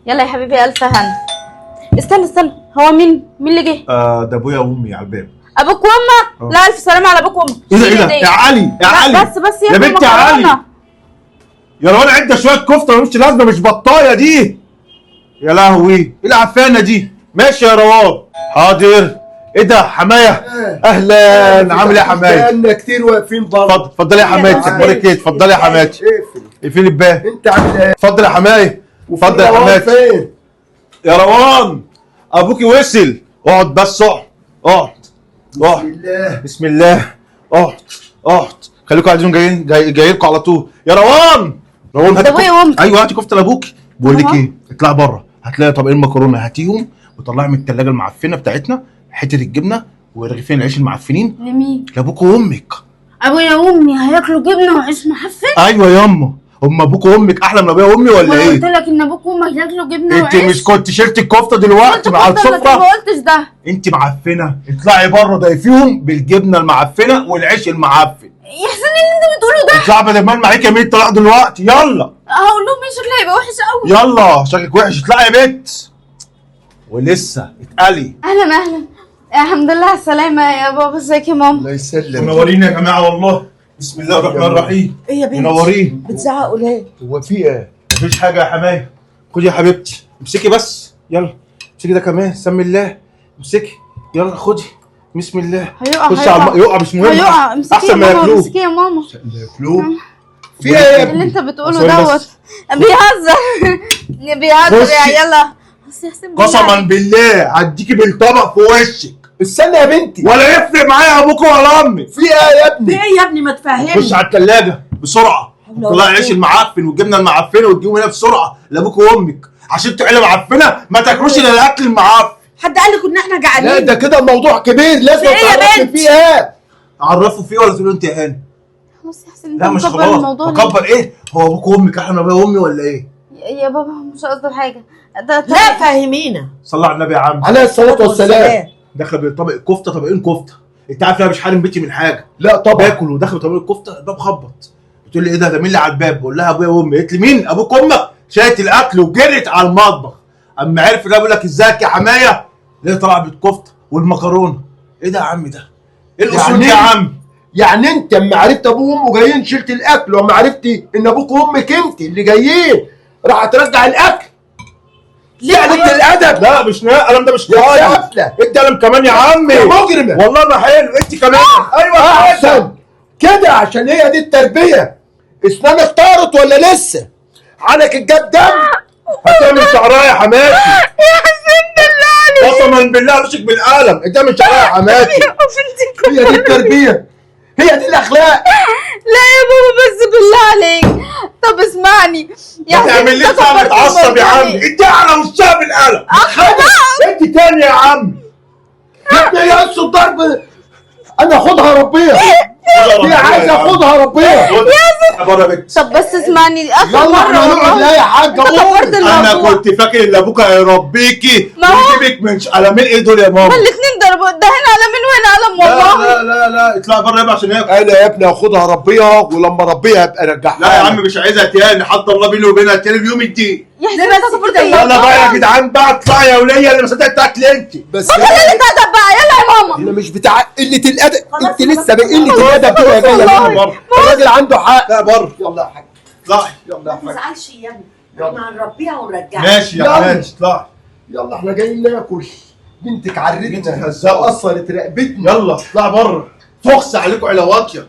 يلا يا حبيبي الف هنا. استنى هو مين اللي جه؟ ده ابويا وامي على الباب. ابوك وامك؟ لا الف سلامه على ابوك وامك. ايه ده يا علي يا علي بس يا بنت يا علي يا روان عدة شويه كفته مش لازمه مش بطايه دي. يا لهوي ايه العفانه دي. ماشي يا روان حاضر. ايه ده حمايه؟ اهلا عامل ايه يا حمايه؟ بقالنا كتير واقفين بره. اتفضلي يا حماتي اخبارك ايه؟ اتفضلي يا حماتي. اقفلي الباب. انت عامل ايه؟ اتفضل يا حمايه. اتفضل يا حماتي. فين؟ يا روان ابوكي وصل. اقعد بس اقعد. بسم الله بسم الله. اقعد خليكم قاعدين جاي لكم على طول. يا روان ده ابويا وامك. ايوه هاتي كفته لابوكي. بقول لك ايه اطلعي بره هتلاقي طبقين مكرونه هاتيهم وطلعي من الثلاجه المعفنه بتاعتنا حته الجبنه ورغيفين العيش المعفنين. لمين؟ لابوك وامك. ابويا وامي هياكلوا جبنه وعيش محفن؟ ايوه ياما هم ابوك وامك احلى من ابويا وامي ولا ايه؟ قلت لك ان ابوك وامك ياكلوا جبنه انت وعيش. مش كنت شلت الكفته دلوقتي مع السفره؟ ما قلتش ده. انت معفنه اطلعي بره ضيفيهم بالجبنه المعفنه والعيش المعفن. يا حسين اللي انت بتقوله ده. اطلعي بدل ما معاك يا ميت طلع دلوقتي يلا. هقول لهم ايه شكلها هيبقى وحش قوي. يلا شكلك وحش اطلعي يا بنت. ولسه اتقلي. اهلا الحمد لله على السلامه يا بابا. ازيك يا ماما؟ الله يسلمك. منورين يا جماعه والله. بسم الله الرحمن الرحيم. ايه يا بنتي؟ منورين. بتزعقوا ليه؟ هو في ايه؟ مفيش حاجه يا حمايه. خدي يا حبيبتي امسكي بس يلا. امسكي ده كمان سمي الله. امسكي يلا خدي بسم الله. خش على يقع مش مهم. هيقع. امسكي يا احسن ما ماما. ياكلوه. امسكي يا ماما. فلوس في ايه يا اللي ابني؟ انت بتقوله ثواني دوت بس. بيهزر بصي. يلا. بس يا حسين قسما بالله هديكي بالطبق في وشك. استنى يا بنتي. ولا يفرق معايا ابوك ولا امك. في ايه يا في ابني؟ ايه يا ابني ما تفهمني؟ خش على الثلاجه بسرعه. طلعي العيش المعفن والجبنه المعفنه وتجيبوا هنا بسرعه لابوك وامك عشان تعيله معفنه ما تاكلوش الا الاكل المعفن. حد قال لك ان احنا لا جعانين؟ ده كده الموضوع كبير لازم في ايه يا تعرفي بنت؟ فيه ايه؟ عرفوا فيه ولا تقولوا انت يا هاني؟ خلاص يا حسين. لا مش خلاص مكبر ايه؟ هو ابوك وامك احلى من ابويا وامي ولا ايه؟ يا بابا مش قصدي حاجه. لا فهمينا. صلى على النبي يا عم. عليه الصلاه والسلام. دخل بطبق كفته طبقين كفته. انت عارف انا مش حارم بيتي من حاجه. لا طبعا. باكل ودخل طبقين الكفته الباب خبط. بتقول لي ايه ده مين اللي على الباب؟ بقول لها ابويا وامي. قالت لي مين؟ ابوك وامك. شالت الاكل وجرت على المطبخ. اما عرف ده بيقول لك ازيك يا حمايه؟ ليه طلع بالكفته والمكرونه؟ ايه ده يا عم ده؟ ايه الاصول دي يا عم؟ يعني انت اما عرفت ابوه وامه جايين شلت الاكل واما عرفتي ان ابوك وامك انت اللي جايين راح ترجع الاكل؟ ليه قلة الادب؟ لا مش القلم ده مش يا كويس. سافله. انت قلم كمان يا عمي. يا مجرمه. والله ما حلو انت كمان. ايوه احسن كده عشان هي دي التربيه. اسنانك طارت ولا لسه؟ عنك الجاب دم. هتعمل شعرها يا حماتي. يا حسين بالله عليك. قسما بالله امسك بالقلم. انت من شعرها يا حماتي. هي دي التربيه. هي دي الاخلاق. لا يا بابا بس بالله عليك. طب اسمعني يا ما تعمل لي انت متعصب يا عم. انت على وشها بالقلم. انت تاني يا عم. يا ابني يا قص الضرب. انا اخدها ربيها. هي عايزه اخدها ربيها. يا بره بنت. طب بس اسمعني اخر يلا مره احنا نقعد. لا يا حاجه قولي. انا كنت فاكر ان ابوك هيربيكي ويجيبك من قلمين ايه دول يا ماما؟ الاثنين ضربوا. ده هنا قلم من وهنا قلم والله. لا اطلع بره يابا عشان ياكل. انا يا ابني اخدها ربيها ولما ربيها ابقى ارجعها. لا يا عم مش عايزها تاني. حط الله بيني وبينها تاني اليوم الدين. يا حسين انت صبرت يا يلا بقى يا جدعان بقى اطلعي يا وليه اللي ما صدقت تاكل انت. بس خلي الادب بقى. يلا يا ماما. احنا مش بتاع قله الادب. انت خلاص لسه بقله الادب كده جايه والله. منها. الراجل عنده حق. لا بره. يلا يا حاج. اطلعي. يلا ما يا حاج. تزعلش يا ابني. احنا هنربيها ونرجعها. ماشي يا يلا. حماتي اطلعي. يلا احنا جايين ناكل. بنتك جيت عرتنا تهزقوا. وقصرت رقبتنا. يلا اطلع بره. فخس عليكم علاواتيا.